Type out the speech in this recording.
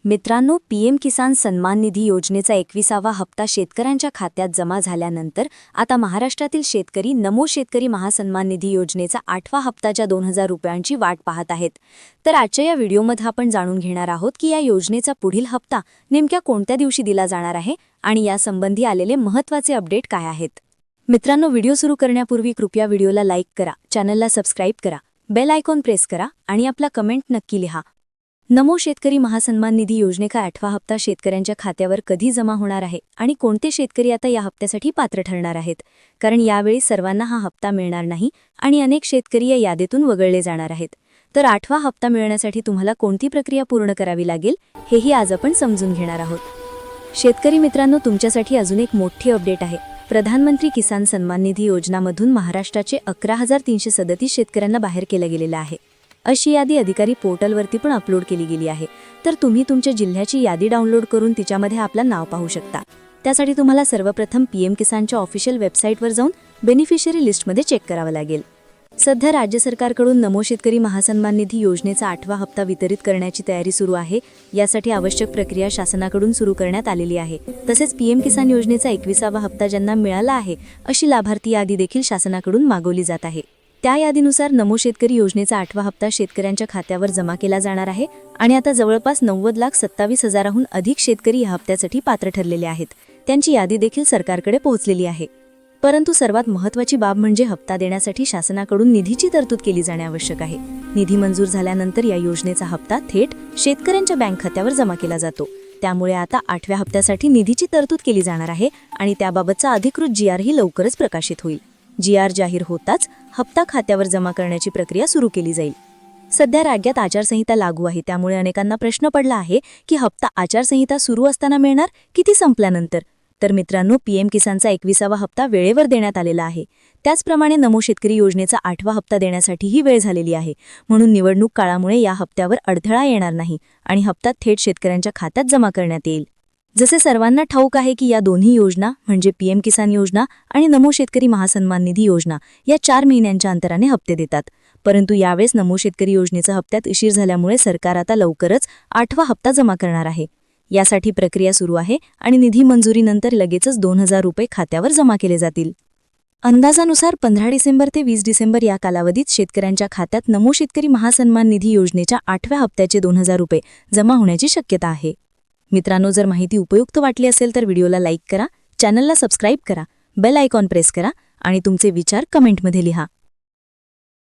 मित्रांनो, पीएम किसान सन्मान निधी योजनेचा 21वा हप्ता शेतकऱ्यांच्या खात्यात जमा झाल्यानंतर आता महाराष्ट्रातील शेतकरी नमो शेतकरी महासन्मान निधी योजनेचा 8वा हप्ताच्या 2000 रुपयांची वाट पाहत आहेत. तर आजच्या या व्हिडिओमध्ये आपण जाणून घेणार आहोत की या योजनेचा पुढील हप्ता नेमक्या कोणत्या दिवशी दिला जाणार आहे आणि यासंबंधी आलेले महत्त्वाचे अपडेट काय आहेत. मित्रांनो, व्हिडिओ सुरू करण्यापूर्वी कृपया व्हिडिओला लाईक करा, चॅनलला सबस्क्राईब करा, बेल आयकॉन प्रेस करा आणि आपला कमेंट नक्की लिहा. नमो शेतकरी महासन्मान निधी योजनेचा 8वा हप्ता शेतकऱ्यांच्या खात्यावर कधी जमा होणार आहे आणि कोणते शेतकरी आता या हप्त्यासाठी पात्र ठरणार आहेत, कारण यावेळी सर्वांना हा हप्ता मिळणार नाही आणि अनेक शेतकरी या यादीतून वगळले जाणार आहेत. तर 8वा हप्ता मिळण्यासाठी तुम्हाला कोणती प्रक्रिया पूर्ण करावी लागेल हेही आज आपण समजून घेणार आहोत. शेतकरी मित्रांनो, तुमच्यासाठी अजून एक मोठी अपडेट आहे. प्रधानमंत्री किसान सन्मान निधी योजनामधून महाराष्ट्राचे 11,337 शेतकऱ्यांना बाहेर केलं गेलेलं आहे. अशी यादी अधिकारी पोर्टलवरती पण अपलोड केली गेली आहे. तर तुम्ही तुमच्या जिल्ह्याची यादी डाउनलोड करून तिच्यामध्ये आपलं नाव पाहू शकता. त्यासाठी तुम्हाला सर्वप्रथम पीएम किसानच्या ऑफिशियल वेबसाईटवर जाऊन बेनिफिशरी लिस्टमध्ये चेक करावं लागेल. सध्या राज्य सरकारकडून नमो शेतकरी महासन्मान निधी योजनेचा 8वा हप्ता वितरित करण्याची तयारी सुरू आहे. यासाठी आवश्यक प्रक्रिया शासनाकडून सुरू करण्यात आलेली आहे. तसेच पीएम किसान योजनेचा 21वा हप्ता ज्यांना मिळाला आहे अशी लाभार्थी यादी देखील शासनाकडून मागवली जात आहे. त्या यादीनुसार नमो शेतकरी योजनेचा 8वा हप्ता शेतकऱ्यांच्या खात्यावर जमा केला जाणार आहे आणि आता जवळपास 90,27,000हून अधिक शेतकरी या हप्त्यासाठी पात्र ठरलेले आहेत. त्यांची यादी देखील सरकारकडे पोहोचलेली आहे. परंतु सर्वात महत्त्वाची बाब म्हणजे हप्ता देण्यासाठी शासनाकडून निधीची तरतूद केली जाणे आवश्यक आहे. निधी मंजूर झाल्यानंतर या योजनेचा हप्ता थेट शेतकऱ्यांच्या बँक खात्यावर जमा केला जातो. त्यामुळे आता 8व्या हप्त्यासाठी निधीची तरतूद केली जाणार आहे आणि त्याबाबतचा अधिकृत GR ही लवकरच प्रकाशित होईल. GR जाहीर होताच हप्ता खात्यावर जमा करण्याची प्रक्रिया सुरू केली जाईल. सध्या राज्यात आचारसंहिता लागू आहे, त्यामुळे अनेकांना प्रश्न पडला आहे की हप्ता आचारसंहिता सुरू असताना मिळणार की ती संपल्यानंतर. तर मित्रांनो, पीएम किसानचा 21वा हप्ता वेळेवर देण्यात आलेला आहे. त्याचप्रमाणे नमो शेतकरी योजनेचा 8वा हप्ता देण्यासाठीही वेळ झालेली आहे. म्हणून निवडणूक काळामुळे या हप्त्यावर अडथळा येणार नाही आणि हप्ता थेट शेतकऱ्यांच्या खात्यात जमा करण्यात येईल. जसे सर्वांना ठाऊक आहे की या दोन्ही योजना म्हणजे पीएम किसान योजना आणि नमो शेतकरी महासन्मान निधी योजना या 4 महिन्यांच्या अंतराने हप्ते देतात. परंतु यावेळेस नमो शेतकरी योजनेचा हप्त्यात उशीर झाल्यामुळे सरकार आता लवकरच 8वा हप्ता जमा करणार आहे. यासाठी प्रक्रिया सुरू आहे आणि निधी मंजुरीनंतर लगेचच 2000 रुपये खात्यावर जमा केले जातील. अंदाजानुसार 15 डिसेंबर ते 20 डिसेंबर या कालावधीत शेतकऱ्यांच्या खात्यात नमो शेतकरी महासन्मान निधी योजनेच्या 8व्या हप्त्याचे 2000 रुपये जमा होण्याची शक्यता आहे. मित्रांनो, जर माहिती उपयुक्त वाटली असेल तर व्हिडिओला लाईक करा, चॅनलला सबस्क्राईब करा, बेल आयकॉन प्रेस करा आणि तुमचे विचार कमेंटमध्ये लिहा.